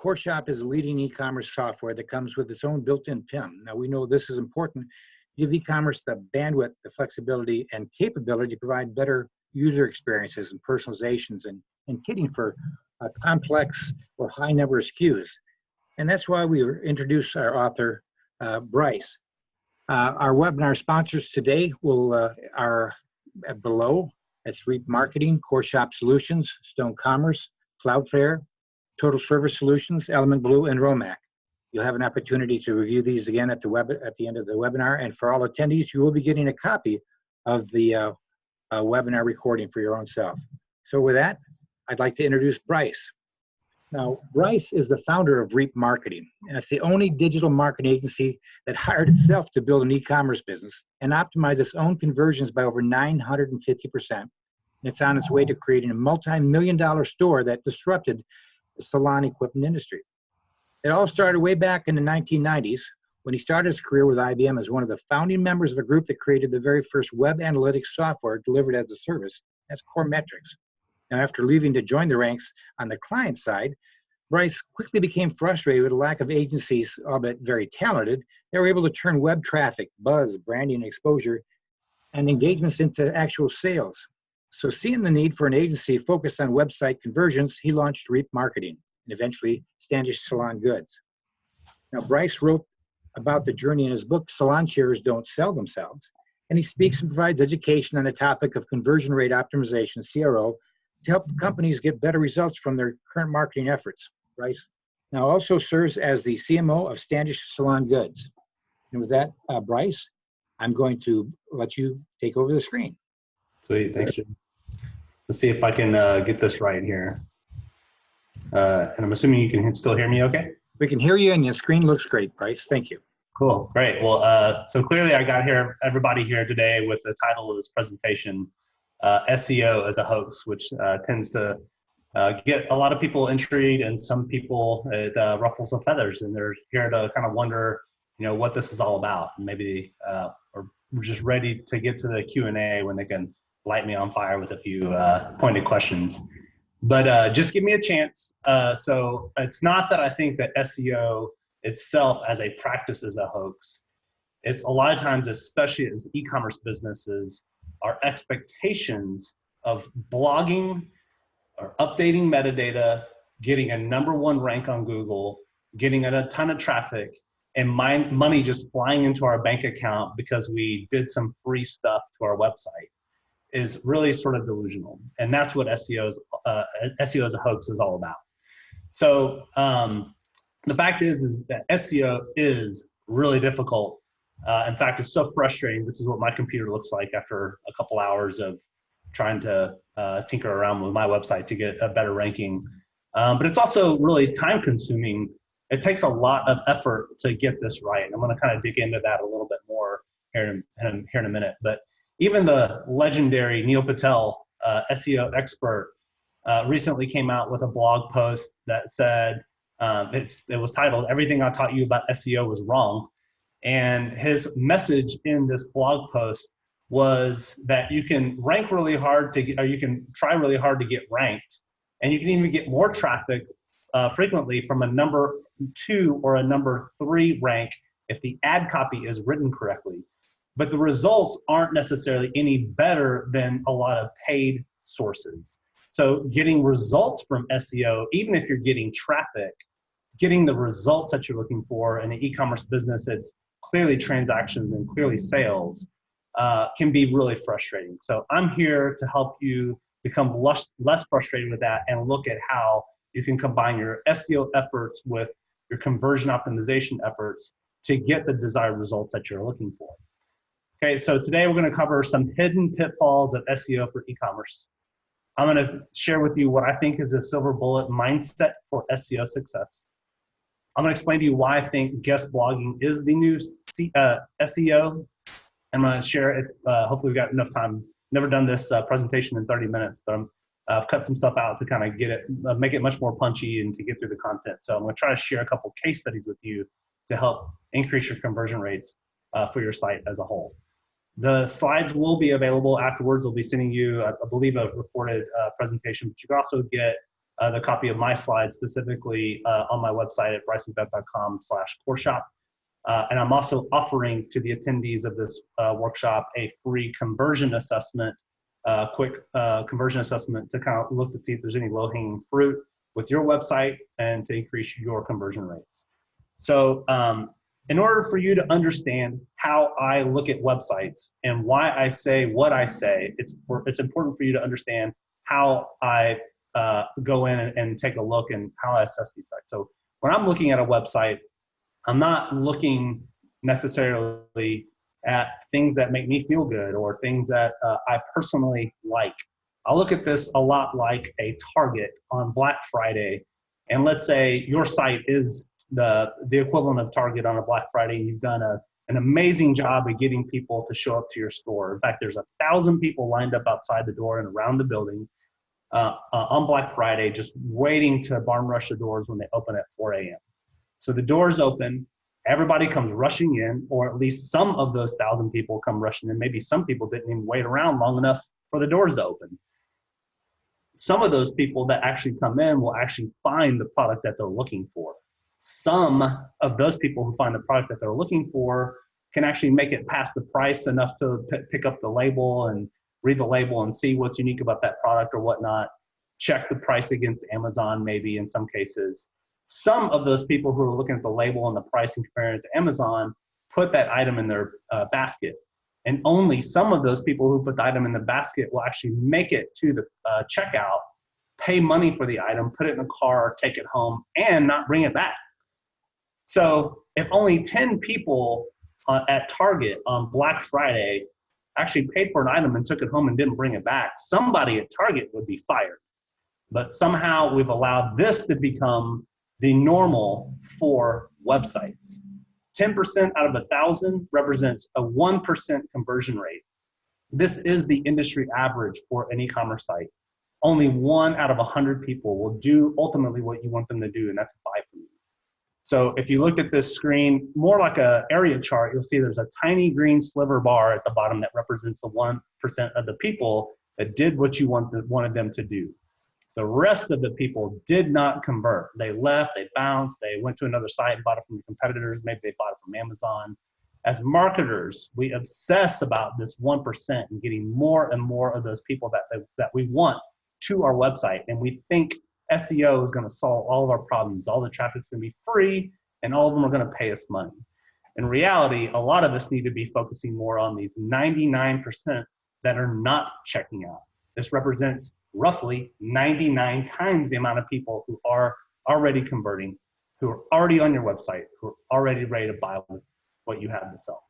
Coreshop is a leading e-commerce software that comes with its own built-in PIM. Now, we know this is important. Give e-commerce the bandwidth, the flexibility, and capability to provide better user experiences and personalizations and kitting for a complex or high number of SKUs. And that's why we introduced our author, Brice. Our webinar sponsors today are below. That's Reap Marketing, CoreshopSolutions, Stone Commerce, Cloudflare, Total Service Solutions, Element Blue, and Romac. You'll have an opportunity to review these again at the end of the webinar. And for all attendees, you will be getting a copy of the webinar recording for your own self. So with that, I'd like to introduce Brice. Now, Brice is the founder of Reap Marketing, and it's the only digital marketing agency that hired itself to build an e-commerce business and optimize its own conversions by over 950%. And it's on its way to creating a multi-million-dollar store that disrupted the salon equipment industry. It all started way back in the 1990s when he started his career with IBM as one of the founding members of a group that created the very first web analytics software delivered as a service. That's CoreMetrics. Now, after leaving to join the ranks on the client side, Brice quickly became frustrated with the lack of agencies, albeit very talented, that were able to turn web traffic, buzz, branding, exposure, and engagements into actual sales. So seeing the need for an agency focused on website conversions, he launched Reap Marketing and eventually Standish Salon Goods. Now, Brice wrote about the journey in his book, Salon Chairs Don't Sell Themselves, and he speaks and provides education on the topic of conversion rate optimization, CRO, to help companies get better results from their current marketing efforts. Brice now also serves as the CMO of Standish Salon Goods. And with that, Brice, I'm going to let you take over the screen. Sweet, thanks, Jim. Let's see if I can get this right here. And I'm assuming you can still hear me okay? We can hear you and your screen looks great, Brice. Thank you. Cool, great. Well, so clearly I got everybody here today with the title of this presentation, SEO as a hoax, which tends to get a lot of people intrigued, and some people it ruffles some feathers, and they're here to kind of wonder, what this is all about. And maybe or we're just ready to get to the Q&A when they can light me on fire with a few pointed questions. But just give me a chance. So it's not that I think that SEO itself as a practice is a hoax. It's a lot of times, especially as e-commerce businesses, our expectations of blogging or updating metadata, getting a #1 rank on Google, getting a ton of traffic, and money just flying into our bank account because we did some free stuff to our website is really sort of delusional. And that's what SEO as a hoax is all about. So the fact is that SEO is really difficult. In fact, it's so frustrating. This is what my computer looks like after a couple hours of trying to tinker around with my website to get a better ranking. But it's also really time consuming. It takes a lot of effort to get this right. And I'm gonna kind of dig into that a little bit more here in a minute. But even the legendary Neil Patel, SEO expert, recently came out with a blog post that said, it was titled, "Everything I Taught You About SEO Was Wrong." And his message in this blog post was that you can rank really hard or you can try really hard to get ranked, and you can even get more traffic frequently from a #2 or a #3 rank if the ad copy is written correctly. But the results aren't necessarily any better than a lot of paid sources. So getting results from SEO, even if you're getting traffic, getting the results that you're looking for in an e-commerce business, it's clearly transactions and clearly sales, can be really frustrating. So I'm here to help you become less frustrated with that and look at how you can combine your SEO efforts with your conversion optimization efforts to get the desired results that you're looking for. Okay, so today we're going to cover some hidden pitfalls of SEO for e-commerce. I'm going to share with you what I think is a silver bullet mindset for SEO success. I'm going to explain to you why I think guest blogging is the new SEO. I'm going to share it. Hopefully we've got enough time. Never done this presentation in 30 minutes, but I've cut some stuff out to kind of get it, make it much more punchy and to get through the content. So I'm going to try to share a couple case studies with you to help increase your conversion rates for your site as a whole. The slides will be available afterwards. We'll be sending you, I believe, a recorded presentation, but you can also get the copy of my slides specifically on my website at bricemcbeth.com/coreshop. And I'm also offering to the attendees of this workshop a free conversion assessment, quick conversion assessment to kind of look to see if there's any low-hanging fruit with your website and to increase your conversion rates. So in order for you to understand how I look at websites and why I say what I say, it's important for you to understand how I go in and take a look and how I assess these sites. So when I'm looking at a website, I'm not looking necessarily at things that make me feel good or things that I personally like. I look at this a lot like a Target on Black Friday. And let's say your site is the equivalent of Target on a Black Friday. You've done an amazing job of getting people to show up to your store. In fact, there's 1,000 people lined up outside the door and around the building on Black Friday, just waiting to barn rush the doors when they open at 4 a.m. So the doors open, everybody comes rushing in, or at least some of those 1,000 people come rushing in. Maybe some people didn't even wait around long enough for the doors to open. Some of those people that actually come in will actually find the product that they're looking for. Some of those people who find the product that they're looking for can actually make it past the price enough to pick up the label and read the label and see what's unique about that product or whatnot. Check the price against Amazon maybe in some cases. Some of those people who are looking at the label and the price and comparing it to Amazon put that item in their basket. And only some of those people who put the item in the basket will actually make it to the checkout, pay money for the item, put it in a car, take it home, and not bring it back. So if only 10 people at Target on Black Friday actually paid for an item and took it home and didn't bring it back, somebody at Target would be fired. But somehow we've allowed this to become the normal for websites. 10% out of 1,000 represents a 1% conversion rate. This is the industry average for an e-commerce site. Only 1 out of 100 people will do ultimately what you want them to do, and that's buy from you. So if you looked at this screen, more like an area chart, you'll see there's a tiny green sliver bar at the bottom that represents the 1% of the people that did what you wanted them to do. The rest of the people did not convert. They left, they bounced, they went to another site and bought it from the competitors. Maybe they bought it from Amazon. As marketers, we obsess about this 1% and getting more and more of those people that we want to our website. And we think SEO is going to solve all of our problems. All the traffic's going to be free and all of them are going to pay us money. In reality, a lot of us need to be focusing more on these 99% that are not checking out. This represents roughly 99 times the amount of people who are already converting, who are already on your website, who are already ready to buy what you have to sell.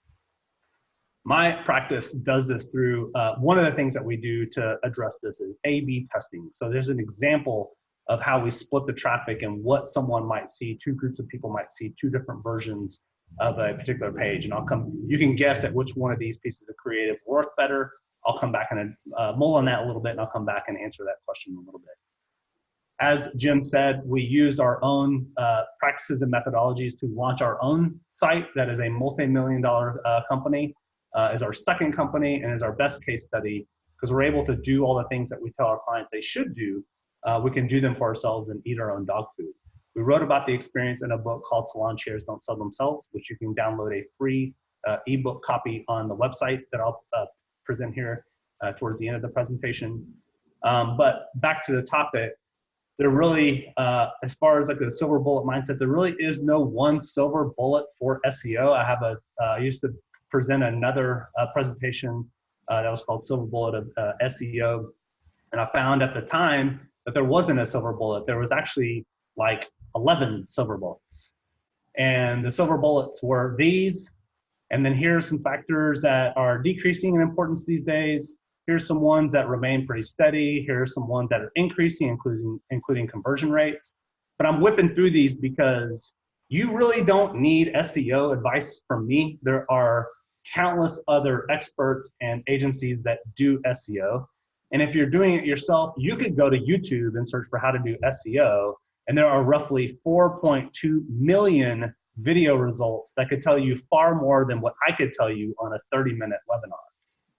My practice does this through, one of the things that we do to address this is A/B testing. So there's an example of how we split the traffic and what someone might see, 2 groups of people might see 2 different versions of a particular page. And you can guess at which one of these pieces of creative work better. I'll come back and mull on that a little bit, and I'll come back and answer that question in a little bit. As Jim said, we used our own practices and methodologies to launch our own site that is a multi-million-dollar company, is our second company, and is our best case study because we're able to do all the things that we tell our clients they should do. We can do them for ourselves and eat our own dog food. We wrote about the experience in a book called Salon Chairs Don't Sell Themselves, which you can download a free ebook copy on the website that I'll present here towards the end of the presentation. But back to the topic, there really, as far as like a silver bullet mindset, there really is no one silver bullet for SEO. I used to present another presentation that was called Silver Bullet of SEO. And I found at the time that there wasn't a silver bullet. There was actually like 11 silver bullets. And the silver bullets were these. And then here are some factors that are decreasing in importance these days. Here's some ones that remain pretty steady. Here are some ones that are increasing, including conversion rates. But I'm whipping through these because you really don't need SEO advice from me. There are countless other experts and agencies that do SEO. And if you're doing it yourself, you could go to YouTube and search for how to do SEO. And there are roughly 4.2 million video results that could tell you far more than what I could tell you on a 30-minute webinar.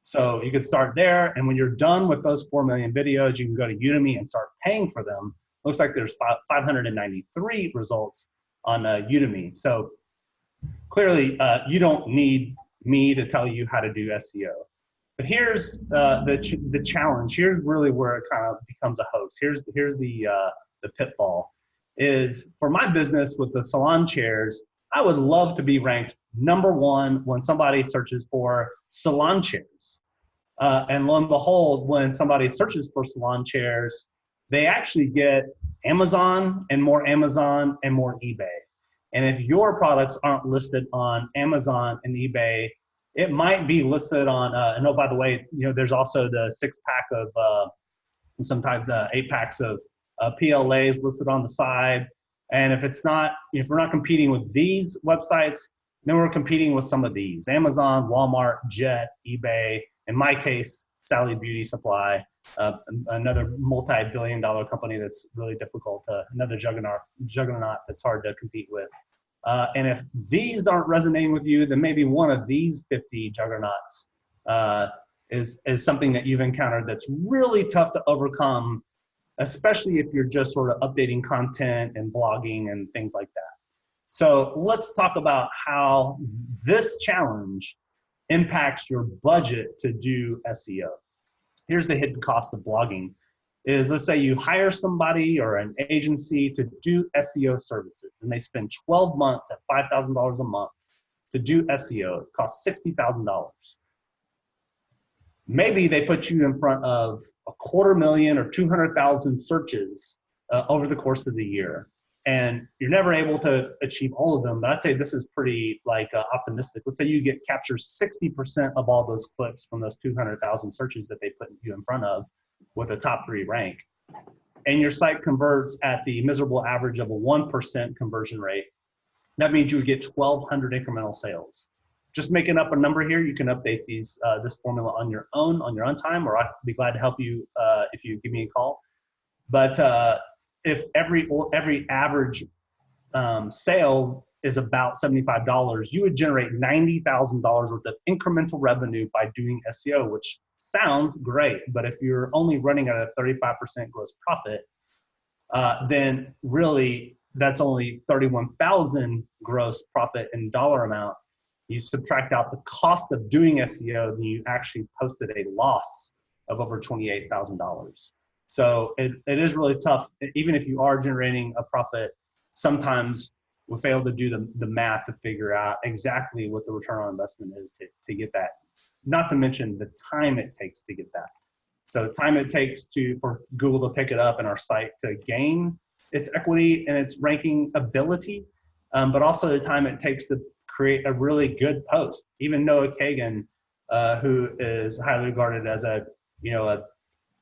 So you could start there, and when you're done with those 4 million videos, you can go to Udemy and start paying for them. Looks like there's 593 results on Udemy. So clearly, you don't need me to tell you how to do SEO. But here's the challenge. Here's really where it kind of becomes a hoax. Here's the pitfall. Is for my business with the salon chairs, I would love to be ranked #1 when somebody searches for salon chairs. And lo and behold, when somebody searches for salon chairs, they actually get Amazon and more eBay. And if your products aren't listed on Amazon and eBay, it might be listed on, and oh, by the way, there's also the 6-pack of, sometimes 8-packs of PLAs listed on the side. And if we're not competing with these websites, then we're competing with some of these: Amazon, Walmart, Jet, eBay, in my case, Sally Beauty Supply, another multi-billion-dollar company that's really difficult, another juggernaut that's hard to compete with. And if these aren't resonating with you, then maybe one of these 50 juggernauts is something that you've encountered that's really tough to overcome, especially if you're just sort of updating content and blogging and things like that. So let's talk about how this challenge impacts your budget to do SEO. Here's the hidden cost of blogging. Is, let's say you hire somebody or an agency to do SEO services, and they spend 12 months at $5,000 a month to do SEO. It costs $60,000. Maybe they put you in front of 250,000 or 200,000 searches over the course of the year, and you're never able to achieve all of them. But I'd say this is pretty optimistic. Let's say you capture 60% of all those clicks from those 200,000 searches that they put you in front of, with a top 3 rank, and your site converts at the miserable average of a 1% conversion rate. That means you would get 1,200 incremental sales. Just making up a number here. You can update this formula on your own time, or I'd be glad to help you if you give me a call. But if every average sale is about $75, you would generate $90,000 worth of incremental revenue by doing SEO, which sounds great. But if you're only running at a 35% gross profit, then really that's only 31,000 gross profit in dollar amounts. You subtract out the cost of doing SEO, then you actually posted a loss of over $28,000. So it is really tough. Even if you are generating a profit, sometimes we fail to do the math to figure out exactly what the return on investment is to get that. Not to mention the time it takes to get that. So the time it takes for Google to pick it up and our site to gain its equity and its ranking ability, but also the time it takes to create a really good post. Even Noah Kagan, who is highly regarded as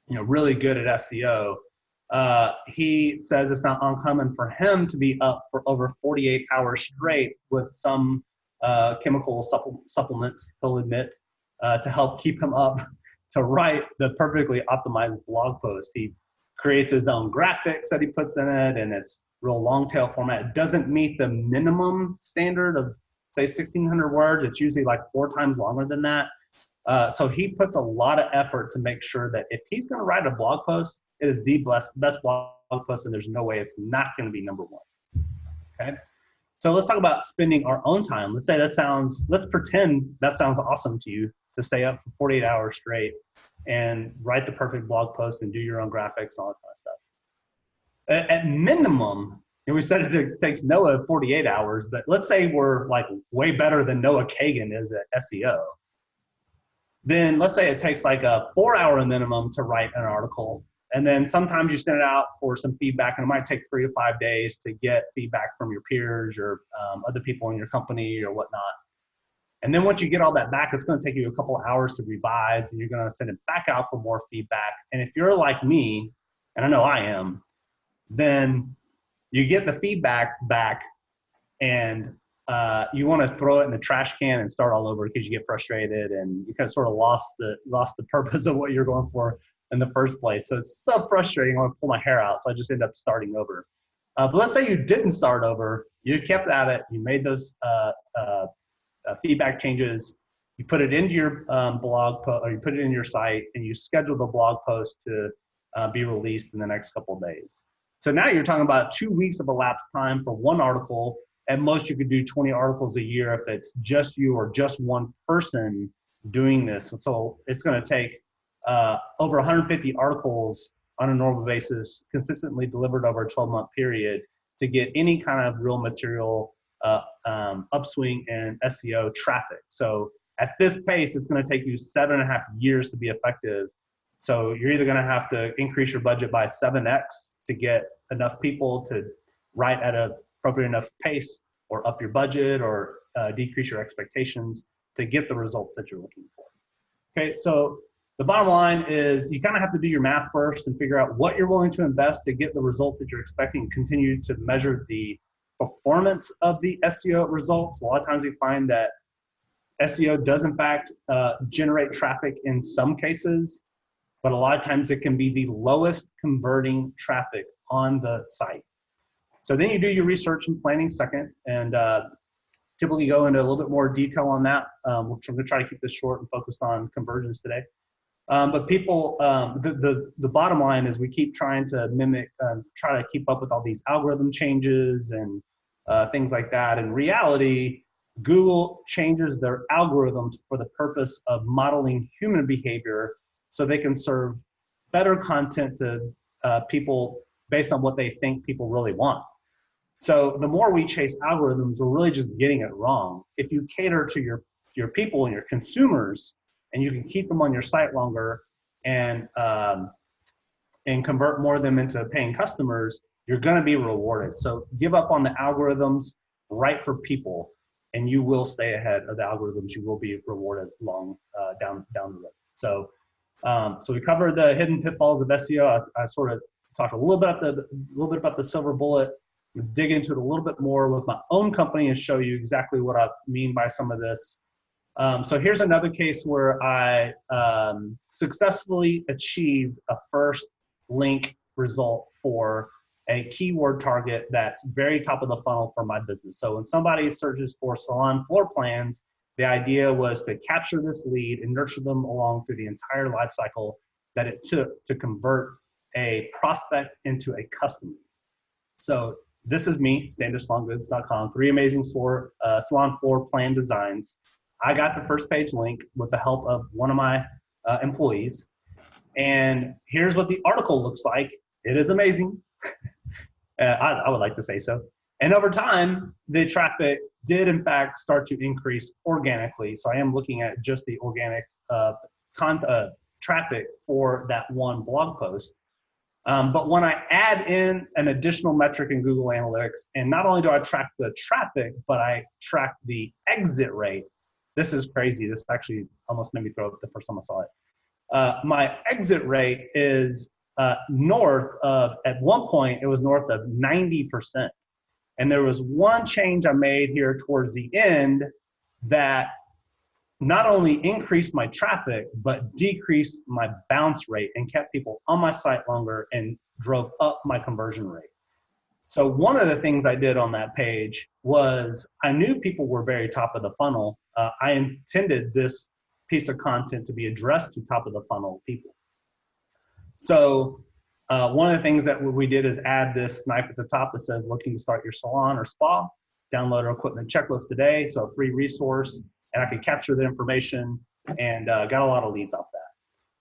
really good at SEO, he says it's not uncommon for him to be up for over 48 hours straight with some chemical supplements, he'll admit, to help keep him up to write the perfectly optimized blog post. He creates his own graphics that he puts in it, and it's real long tail format. It doesn't meet the minimum standard of, say, 1,600 words. It's usually like 4 times longer than that. So he puts a lot of effort to make sure that if he's going to write a blog post, it is the best blog post, and there's no way it's not going to be #1. Okay. So let's talk about spending our own time. Let's pretend that sounds awesome to you, to stay up for 48 hours straight and write the perfect blog post and do your own graphics, all that kind of stuff. At minimum, and we said it takes Noah 48 hours, but let's say we're like way better than Noah Kagan is at SEO. Then let's say it takes like a 4-hour minimum to write an article. And then sometimes you send it out for some feedback, and it might take 3 to 5 days to get feedback from your peers or other people in your company or whatnot. And then once you get all that back, it's going to take you a couple of hours to revise, and you're going to send it back out for more feedback. And if you're like me, and I know I am, then you get the feedback back, and you want to throw it in the trash can and start all over because you get frustrated and you kind of sort of lost the purpose of what you're going for in the first place. So it's so frustrating. I want to pull my hair out, so I just end up starting over. But let's say you didn't start over. You kept at it. You made those feedback changes. You put it into your blog post, or you put it in your site, and you schedule the blog post to be released in the next couple of days. So now you're talking about 2 weeks of elapsed time for one article. At most, you could do 20 articles a year if it's just you or just one person doing this. So it's going to take over 150 articles on a normal basis, consistently delivered over a 12-month period to get any kind of real material upswing in SEO traffic. So at this pace, it's going to take you 7.5 years to be effective. So you're either going to have to increase your budget by 7x to get enough people to write at an appropriate enough pace, or up your budget, or decrease your expectations to get the results that you're looking for. Okay, so the bottom line is you kind of have to do your math first and figure out what you're willing to invest to get the results that you're expecting, continue to measure the performance of the SEO results. A lot of times we find that SEO does in fact generate traffic in some cases, but a lot of times it can be the lowest converting traffic on the site. So then you do your research and planning second, and typically go into a little bit more detail on that. We're going to try to keep this short and focused on conversions today. But people, the bottom line is we keep trying to mimic, try to keep up with all these algorithm changes and things like that. In reality, Google changes their algorithms for the purpose of modeling human behavior so they can serve better content to people based on what they think people really want. So the more we chase algorithms, we're really just getting it wrong. If you cater to your people and your consumers, and you can keep them on your site longer and convert more of them into paying customers, you're going to be rewarded. So give up on the algorithms, write for people, and you will stay ahead of the algorithms. You will be rewarded long down the road. So we covered the hidden pitfalls of SEO. I sort of talked a little bit about the silver bullet. Dig into it a little bit more with my own company and show you exactly what I mean by some of this. So here's another case where I successfully achieved a first link result for a keyword target that's very top of the funnel for my business. So when somebody searches for salon floor plans, the idea was to capture this lead and nurture them along through the entire life cycle that it took to convert a prospect into a customer. So this is me, standardsalongoods.com, 3 amazing salon floor plan designs. I got the first page link with the help of one of my employees. And here's what the article looks like. It is amazing. I would like to say so. And over time, the traffic did in fact start to increase organically. So I am looking at just the organic traffic for that one blog post. But when I add in an additional metric in Google Analytics, and not only do I track the traffic, but I track the exit rate. This is crazy. This actually almost made me throw up the first time I saw it. My exit rate is north of, at one point, it was north of 90%. And there was one change I made here towards the end that not only increased my traffic, but decreased my bounce rate and kept people on my site longer and drove up my conversion rate. So one of the things I did on that page was I knew people were very top of the funnel. I intended this piece of content to be addressed to top of the funnel people. So one of the things that we did is add this snipe at the top that says, looking to start your salon or spa, download our equipment checklist today. So a free resource, and I could capture the information and got a lot of leads off that.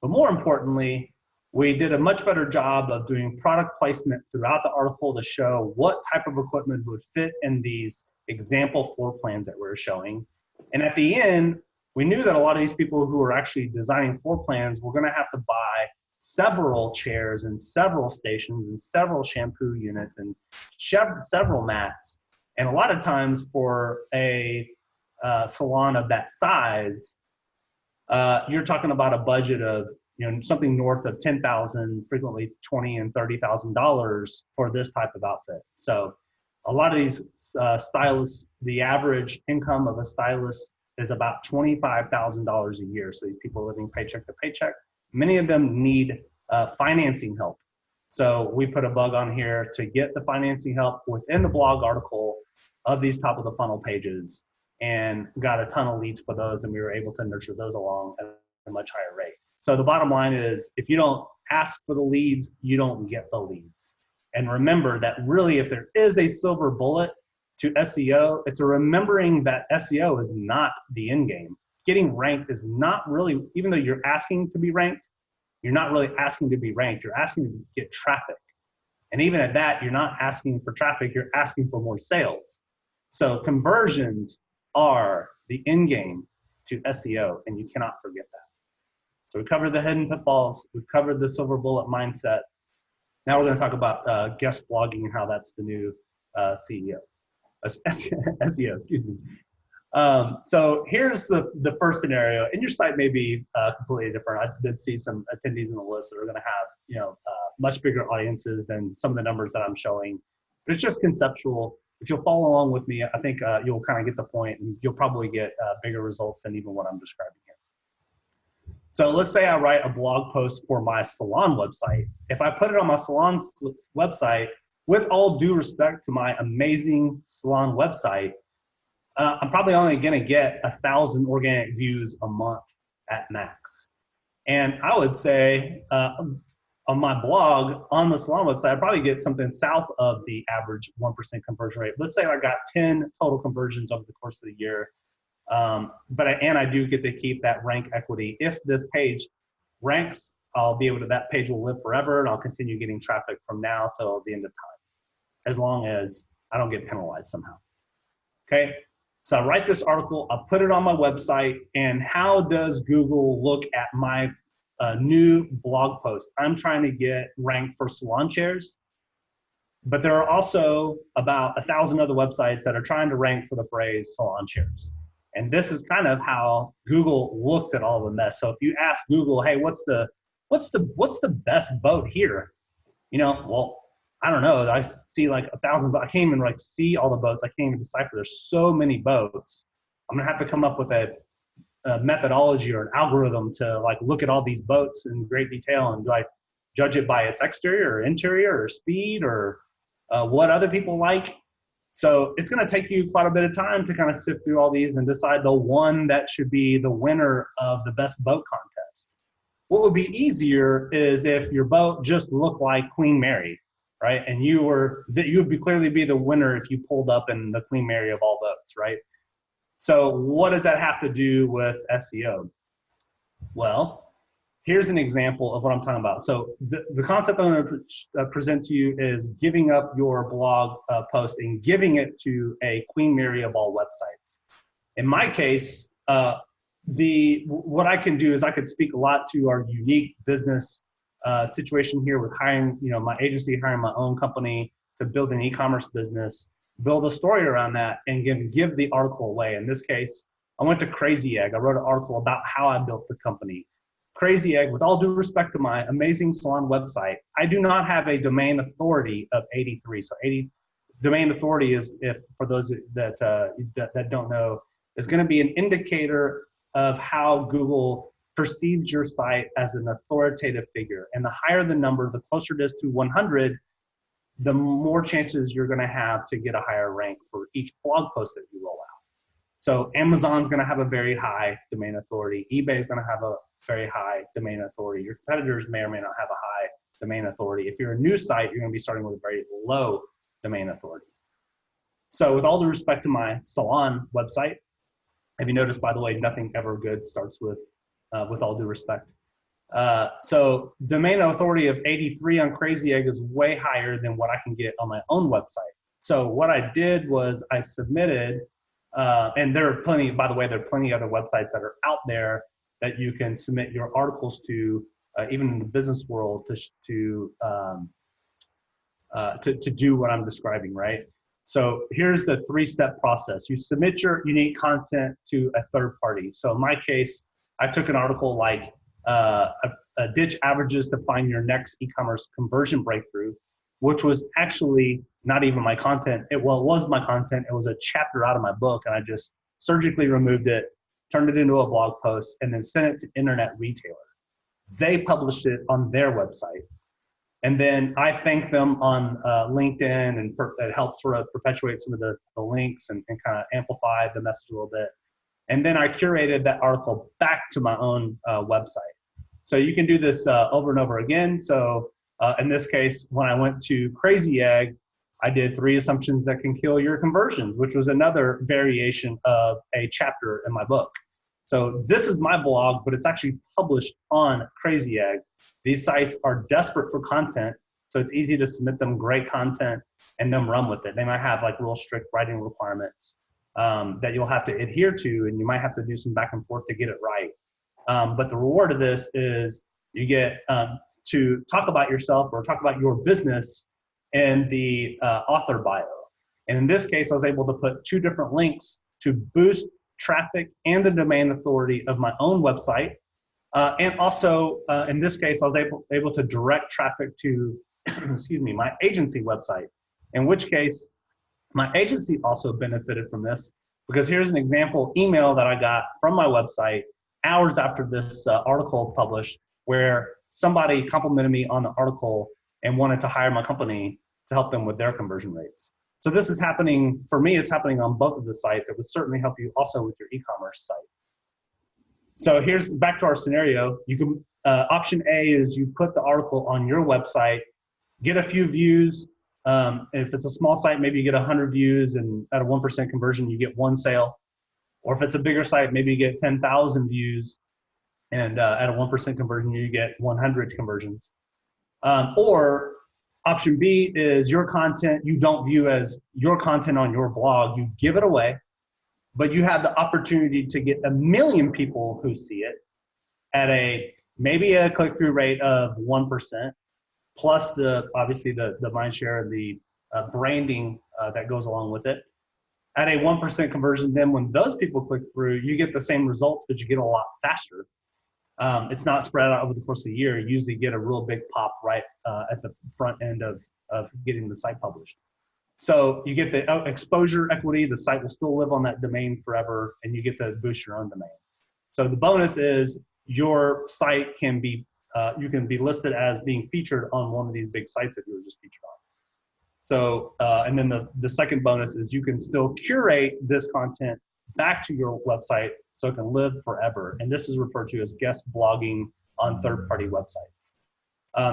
But more importantly, we did a much better job of doing product placement throughout the article to show what type of equipment would fit in these example floor plans that we were showing. And at the end, we knew that a lot of these people who were actually designing floor plans were going to have to buy several chairs and several stations and several shampoo units and several mats. And a lot of times for a salon of that size, you're talking about a budget of something north of $10,000, frequently $20,000 and $30,000 for this type of outfit. So a lot of these stylists, the average income of a stylist is about $25,000 a year. So these people are living paycheck to paycheck. Many of them need financing help. So we put a bug on here to get the financing help within the blog article of these top of the funnel pages, and got a ton of leads for those, and we were able to nurture those along at a much higher rate. So the bottom line is, if you don't ask for the leads, you don't get the leads. And remember that really, if there is a silver bullet to SEO, it's a remembering that SEO is not the end game. Getting ranked is not really, even though you're asking to be ranked, you're not really asking to be ranked. You're asking to get traffic. And even at that, you're not asking for traffic, you're asking for more sales. So conversions are the end game to SEO, and you cannot forget that. So we covered the hidden pitfalls, we've covered the silver bullet mindset. Now we're going to talk about guest blogging and how that's the new SEO, excuse me. So here's the first scenario, and your site may be completely different. I did see some attendees in the list that are going to have, much bigger audiences than some of the numbers that I'm showing, but it's just conceptual. If you'll follow along with me, I think you'll kind of get the point, and you'll probably get bigger results than even what I'm describing here. So let's say I write a blog post for my salon website. If I put it on my salon website, with all due respect to my amazing salon website, I'm probably only going to get 1,000 organic views a month at max. And I would say on my blog, on the salon website, I probably get something south of the average 1% conversion rate. Let's say I got 10 total conversions over the course of the year. But I do get to keep that rank equity. If this page ranks, I'll be able to, that page will live forever, and I'll continue getting traffic from now till the end of time, as long as I don't get penalized somehow. Okay, so I write this article, I'll put it on my website, and how does Google look at my new blog post? I'm trying to get ranked for salon chairs, but there are also about 1,000 other websites that are trying to rank for the phrase salon chairs. And this is kind of how Google looks at all the mess. So if you ask Google, hey, what's the best boat here? Well, I don't know. I see like 1,000, but I can't even see all the boats. I can't even decipher. There's so many boats. I'm gonna have to come up with a methodology or an algorithm to look at all these boats in great detail and judge it by its exterior or interior or speed or what other people like. So it's going to take you quite a bit of time to kind of sift through all these and decide the one that should be the winner of the best boat contest. What would be easier is if your boat just looked like Queen Mary, right? And you would clearly be the winner if you pulled up in the Queen Mary of all boats, right? So what does that have to do with SEO? Well, here's an example of what I'm talking about. So the concept I'm going to present to you is giving up your blog post and giving it to a Queen Mary of all websites. In my case, what I can do is I could speak a lot to our unique business situation here with hiring, my agency, hiring my own company to build an e-commerce business, build a story around that, and give the article away. In this case, I went to Crazy Egg. I wrote an article about how I built the company. Crazy Egg, with all due respect to my amazing salon website, I do not have a domain authority of 83. So 80 domain authority is, if for those that don't know, is going to be an indicator of how Google perceives your site as an authoritative figure. And the higher the number, the closer it is to 100, the more chances you're going to have to get a higher rank for each blog post that you roll out. So Amazon's going to have a very high domain authority. eBay is going to have a very high domain authority. Your competitors may or may not have a high domain authority. If you're a new site, you're going to be starting with a very low domain authority. So with all due respect to my salon website, have you noticed, by the way, nothing ever good starts with all due respect. So domain authority of 83 on Crazy Egg is way higher than what I can get on my own website. So what I did was I submitted, and there are plenty, by the way, there are plenty of other websites that are out there that you can submit your articles to, even in the business world, to do what I'm describing, right? So here's the 3-step process. You submit your unique content to a third party. So in my case, I took an article like ditch averages to find your next e-commerce conversion breakthrough, which was actually not even my content. It was my content. It was a chapter out of my book, and I just surgically removed it, turned it into a blog post, and then sent it to Internet Retailer. They published it on their website. And then I thank them on LinkedIn, and it helps sort of perpetuate some of the links and kind of amplify the message a little bit. And then I curated that article back to my own website. So you can do this over and over again. So In this case, when I went to Crazy Egg, I did 3 assumptions that can kill your conversions, which was another variation of a chapter in my book. So this is my blog, but it's actually published on Crazy Egg. These sites are desperate for content, so it's easy to submit them great content and then run with it. They might have like real strict writing requirements that you'll have to adhere to, and you might have to do some back and forth to get it right. But the reward of this is you get to talk about yourself or talk about your business in the author bio. And in this case, I was able to put 2 different links to boost traffic and the domain authority of my own website. And also, in this case, I was able to direct traffic to, excuse me, my agency website, in which case my agency also benefited from this, because here's an example email that I got from my website hours after this article published, where somebody complimented me on the article and wanted to hire my company to help them with their conversion rates. So this is happening, for me, it's happening on both of the sites. It would certainly help you also with your e-commerce site. So here's back to our scenario. You can, option A is you put the article on your website, get a few views. If it's a small site, maybe you get 100 views, and at a 1% conversion, you get 1 sale. Or if it's a bigger site, maybe you get 10,000 views, and at a 1% conversion, you get 100 conversions. Or option B is your content you don't view as your content on your blog. You give it away, but you have the opportunity to get 1 million people who see it at maybe a click-through rate of 1%, plus obviously the mind share and the branding that goes along with it. At a 1% conversion, then when those people click through, you get the same results, but you get a lot faster. It's not spread out over the course of the year. You usually get a real big pop right at the front end of getting the site published. So you get the exposure equity. The site will still live on that domain forever, and you get to boost your own domain. So the bonus is your site can be, you can be listed as being featured on one of these big sites that you were just featured on. So, and then the second bonus is you can still curate this content back to your website so it can live forever. And this is referred to as guest blogging on third-party websites.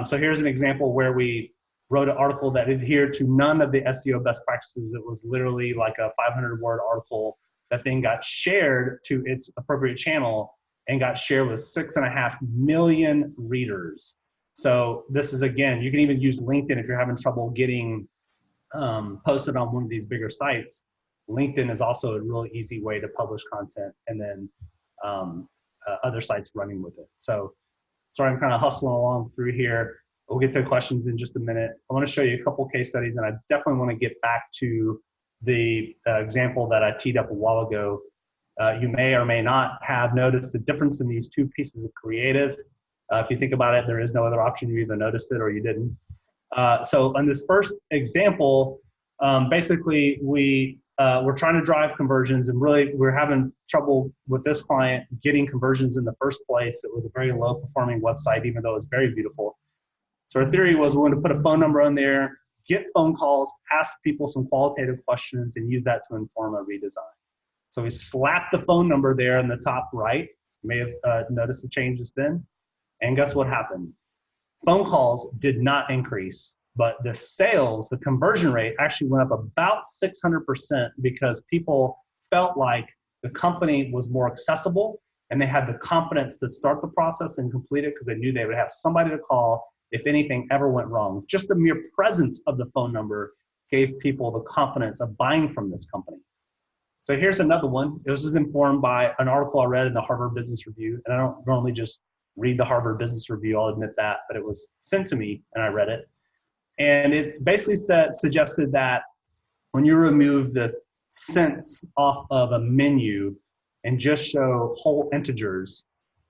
So here's an example where we wrote an article that adhered to none of the SEO best practices. It was literally like a 500-word article that then got shared to its appropriate channel and got shared with 6.5 million readers. So this is, again, you can even use LinkedIn if you're having trouble getting posted on one of these bigger sites. LinkedIn is also a really easy way to publish content, and then other sites running with it. So sorry, I'm kind of hustling along through here. We'll get to questions in just a minute. I want to show you a couple case studies, and I definitely want to get back to the example that I teed up a while ago. You may or may not have noticed the difference in these 2 pieces of creative. If you think about it, there is no other option. You either noticed it or you didn't. So on this first example, basically we're trying to drive conversions, and really we're having trouble with this client getting conversions in the first place. It was a very low performing website, even though it was very beautiful. So our theory was we wanted to put a phone number on there, get phone calls, ask people some qualitative questions, and use that to inform a redesign. So we slapped the phone number there in the top right. You may have noticed the changes then. And guess what happened? Phone calls did not increase, but the sales, the conversion rate actually went up about 600% because people felt like the company was more accessible and they had the confidence to start the process and complete it because they knew they would have somebody to call if anything ever went wrong. Just the mere presence of the phone number gave people the confidence of buying from this company. So here's another one. This is informed by an article I read in the Harvard Business Review, and I don't normally just read the Harvard Business Review, I'll admit that, but it was sent to me and I read it. And it's basically suggested that when you remove this cents off of a menu and just show whole integers,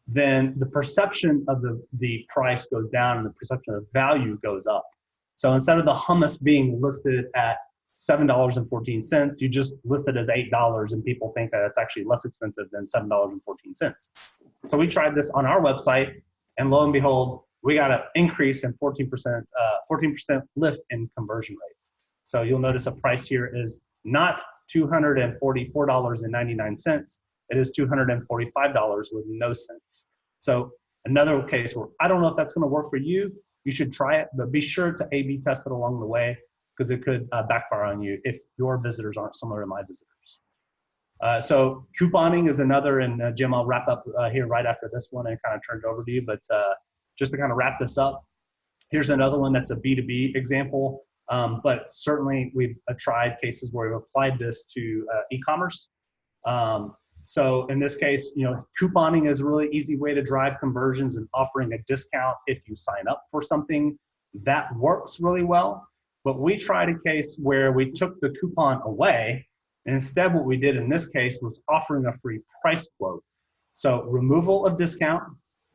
then the perception of the price goes down and the perception of value goes up. So instead of the hummus being listed at $7.14, you just list it as $8, and people think that it's actually less expensive than $7.14. So we tried this on our website, and lo and behold, we got an increase in 14% lift in conversion rates. So you'll notice a price here is not $244.99. It is $245 with no cents. So another case where I don't know if that's going to work for you, you should try it, but be sure to A/B test it along the way, because it could backfire on you if your visitors aren't similar to my visitors. So couponing is another, and Jim, I'll wrap up here right after this one and kind of turn it over to you. But just to kind of wrap this up, here's another one that's a B2B example, but certainly we've tried cases where we've applied this to e-commerce. So in this case, couponing is a really easy way to drive conversions, and offering a discount if you sign up for something. That works really well. But we tried a case where we took the coupon away, and instead what we did in this case was offering a free price quote. So removal of discount,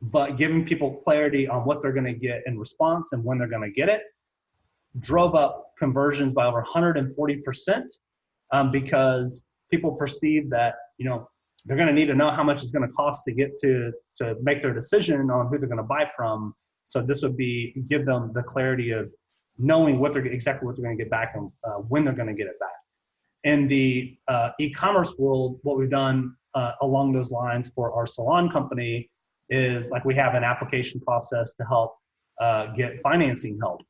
but giving people clarity on what they're going to get in response and when they're going to get it, drove up conversions by over 140%, because people perceive that they're going to need to know how much it's going to cost to get to make their decision on who they're going to buy from. So this would give them the clarity of knowing exactly what they're going to get back and when they're going to get it back. In the e-commerce world, what we've done along those lines for our salon company is, like, we have an application process to help get financing help.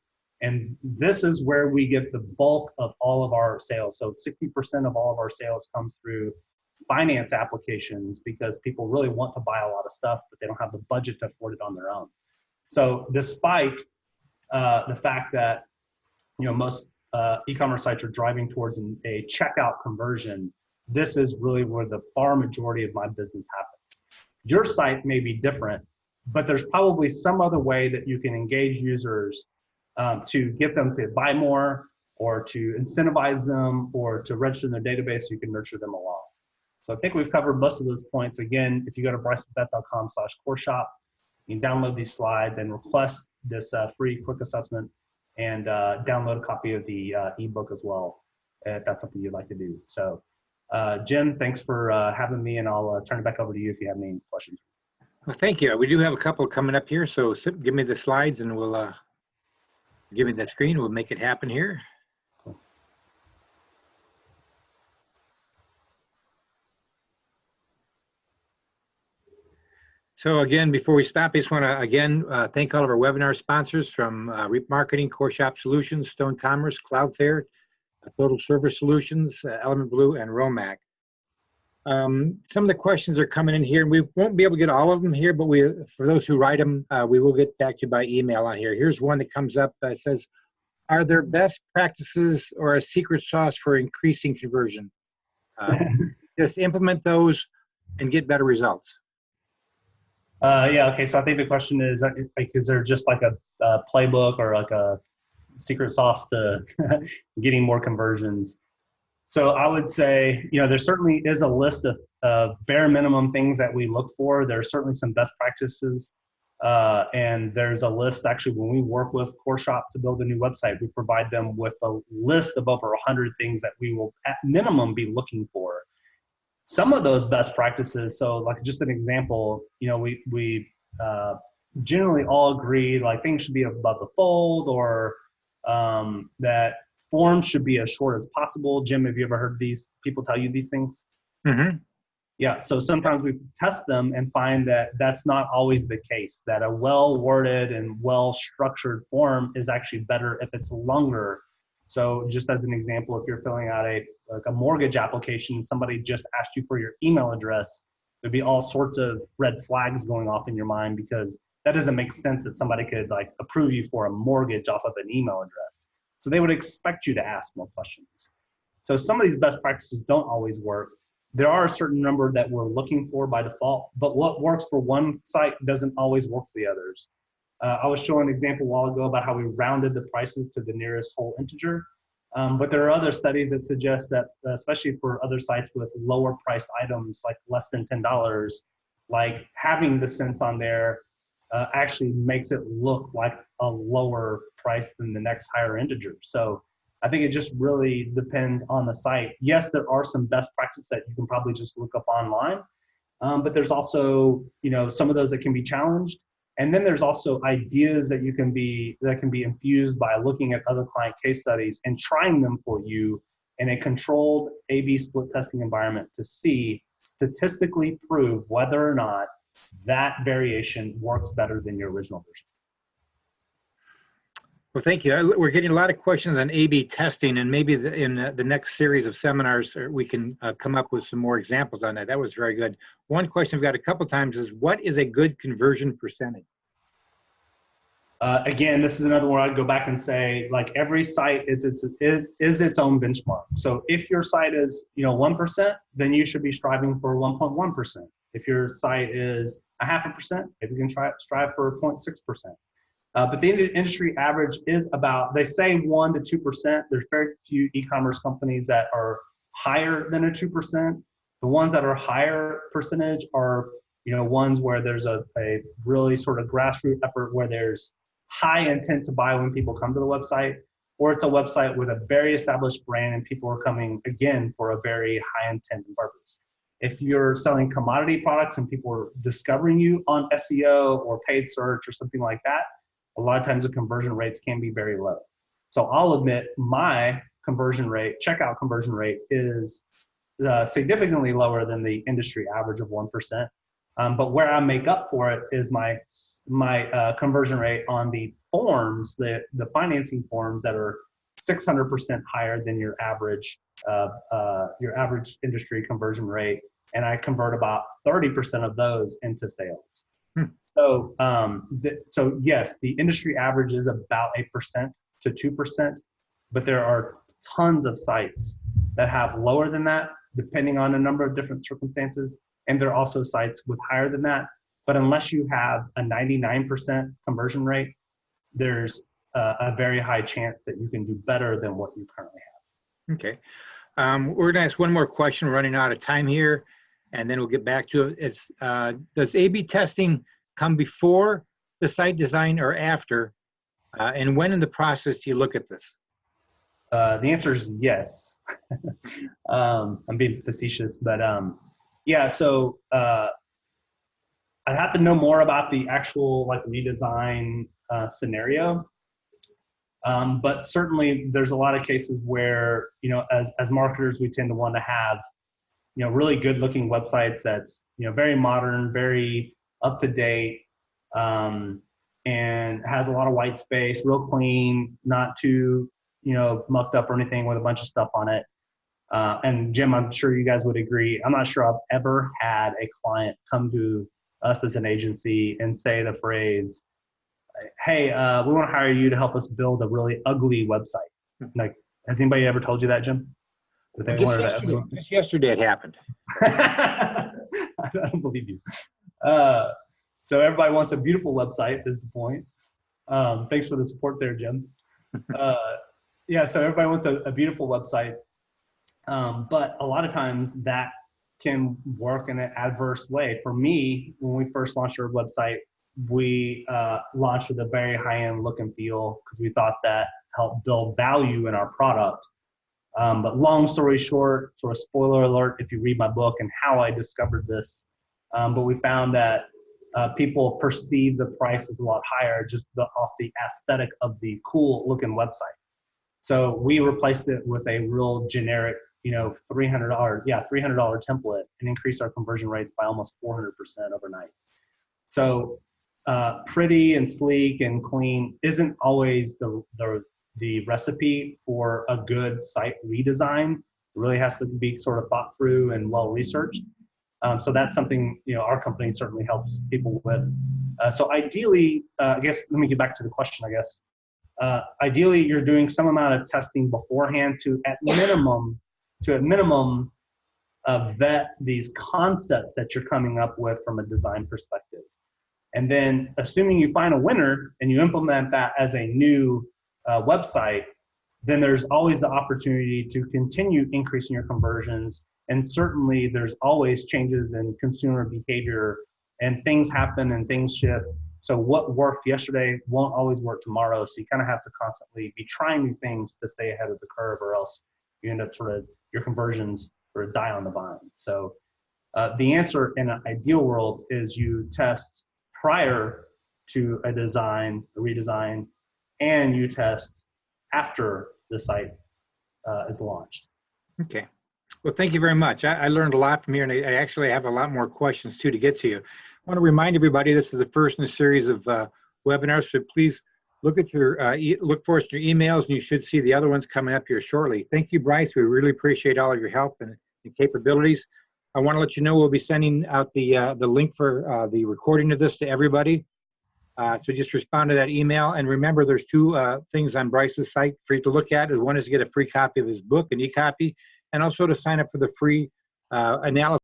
And this is where we get the bulk of all of our sales. So 60% of all of our sales comes through finance applications, because people really want to buy a lot of stuff, but they don't have the budget to afford it on their own. So despite the fact that most e-commerce sites are driving towards a checkout conversion, this is really where the far majority of my business happens. Your site may be different, but there's probably some other way that you can engage users to get them to buy more, or to incentivize them, or to register in their database so you can nurture them along. So I think we've covered most of those points. Again, if you go to bricemcbeth.com/coreshop, you can download these slides and request this free quick assessment, and download a copy of the ebook as well, if that's something you'd like to do. So Jim, thanks for having me, and I'll turn it back over to you if you have any questions. Well, thank you. We do have a couple coming up here, so give me the slides and we'll give me that screen. We'll make it happen here. Cool. So again, before we stop, I just want to thank all of our webinar sponsors, from Reap Marketing, CoreshopSolutions, Stone Commerce, Cloudflare, Total Server Solutions, Element Blue, and Romac. Some of the questions are coming in here, and we won't be able to get all of them here, but for those who write them, we will get back to you by email on here. Here's one that comes up that says, are there best practices or a secret sauce for increasing conversion? Just implement those and get better results. Yeah, okay, so I think the question is, is there just like a playbook or like a secret sauce to getting more conversions? So I would say, there certainly is a list of bare minimum things that we look for. There are certainly some best practices. And there's a list, actually, when we work with CoreShop to build a new website, we provide them with a list of over 100 things that we will at minimum be looking for. Some of those best practices, so like just an example, we generally all agree like things should be above the fold, or that forms should be as short as possible. Jim, have you ever heard these people tell you these things? Mm-hmm. Yeah, so sometimes we test them and find that that's not always the case, that a well-worded and well-structured form is actually better if it's longer. So just as an example, if you're filling out a mortgage application, somebody just asked you for your email address, there'd be all sorts of red flags going off in your mind, because that doesn't make sense that somebody could approve you for a mortgage off of an email address. So they would expect you to ask more questions. So some of these best practices don't always work. There are a certain number that we're looking for by default, but what works for one site doesn't always work for the others. I was showing an example a while ago about how we rounded the prices to the nearest whole integer. But there are other studies that suggest that, especially for other sites with lower priced items, like less than $10, like having the cents on there actually makes it look like a lower price than the next higher integer. So I think it just really depends on the site. Yes, there are some best practices that you can probably just look up online, but there's also, some of those that can be challenged. And then there's also ideas that can be infused by looking at other client case studies and trying them for you in a controlled A/B split testing environment to see, statistically prove whether or not that variation works better than your original version. Well, thank you. We're getting a lot of questions on A/B testing, and maybe in the next series of seminars, we can come up with some more examples on that. That was very good. One question we've got a couple times is, what is a good conversion percentage? Again, this is another one I'd go back and say, like, every site is its own benchmark. So if your site is 1%, then you should be striving for 1.1%. If your site is 0.5%, maybe you can strive for 0.6%. But the industry average is about, they say 1 to 2%. There's very few e-commerce companies that are higher than a 2%. The ones that are higher percentage are, ones where there's a really sort of grassroots effort, where there's high intent to buy when people come to the website, or it's a website with a very established brand and people are coming again for a very high intent and purpose. If you're selling commodity products and people are discovering you on SEO or paid search or something like that, a lot of times the conversion rates can be very low. So I'll admit my conversion rate, checkout conversion rate, is significantly lower than the industry average of 1%. But where I make up for it is my conversion rate on the forms, the financing forms, that are 600% higher than your average industry conversion rate, and I convert about 30% of those into sales. So, so yes, the industry average is about 1% to 2%, but there are tons of sites that have lower than that, depending on a number of different circumstances. And there are also sites with higher than that. But unless you have a 99% conversion rate, there's a very high chance that you can do better than what you currently have. Okay. We're going to ask one more question. We're running out of time here, and then we'll get back to it. It's, does A/B testing come before the site design or after? And when in the process do you look at this? The answer is yes. I'm being facetious, but yeah, so I'd have to know more about the actual redesign scenario. But certainly there's a lot of cases where, as marketers, we tend to want to have, really good looking websites that's, very modern, very up to date, and has a lot of white space, real clean, not too, mucked up or anything with a bunch of stuff on it. And Jim, I'm sure you guys would agree. I'm not sure I've ever had a client come to us as an agency and say the phrase, "Hey, we want to hire you to help us build a really ugly website." Like, has anybody ever told you that, Jim? Just yesterday it happened. I don't believe you. So everybody wants a beautiful website is the point. Thanks for the support there, Jim. Yeah, so everybody wants a beautiful website. But a lot of times that can work in an adverse way. For me, when we first launched our website, we launched with a very high-end look and feel because we thought that helped build value in our product. But long story short, sort of spoiler alert if you read my book and how I discovered this, but we found that people perceive the price as a lot higher just off the aesthetic of the cool looking website. So we replaced it with a real generic, $300 template, and increased our conversion rates by almost 400% overnight. So pretty and sleek and clean isn't always the recipe for a good site redesign. It really has to be sort of thought through and well researched. So that's something our company certainly helps people with. So ideally, I guess let me get back to the question. I guess ideally you're doing some amount of testing beforehand to at minimum vet these concepts that you're coming up with from a design perspective. And then assuming you find a winner and you implement that as a new website, then there's always the opportunity to continue increasing your conversions. And certainly there's always changes in consumer behavior, and things happen and things shift. So what worked yesterday won't always work tomorrow. So you kind of have to constantly be trying new things to stay ahead of the curve, or else you end up your conversions sort of die on the vine. So the answer in an ideal world is you test prior to a redesign, and you test after the site is launched. Okay. Well, thank you very much. I learned a lot from here, and I actually have a lot more questions too to get to you. I want to remind everybody this is the first in a series of webinars, so please look at your look for us in your emails, and you should see the other ones coming up here shortly. Thank you, Brice. We really appreciate all of your help and capabilities. I want to let you know we'll be sending out the link for the recording of this to everybody. So just respond to that email. And remember, there's two things on Brice's site for you to look at. One is to get a free copy of his book, an e-copy, and also to sign up for the free analysis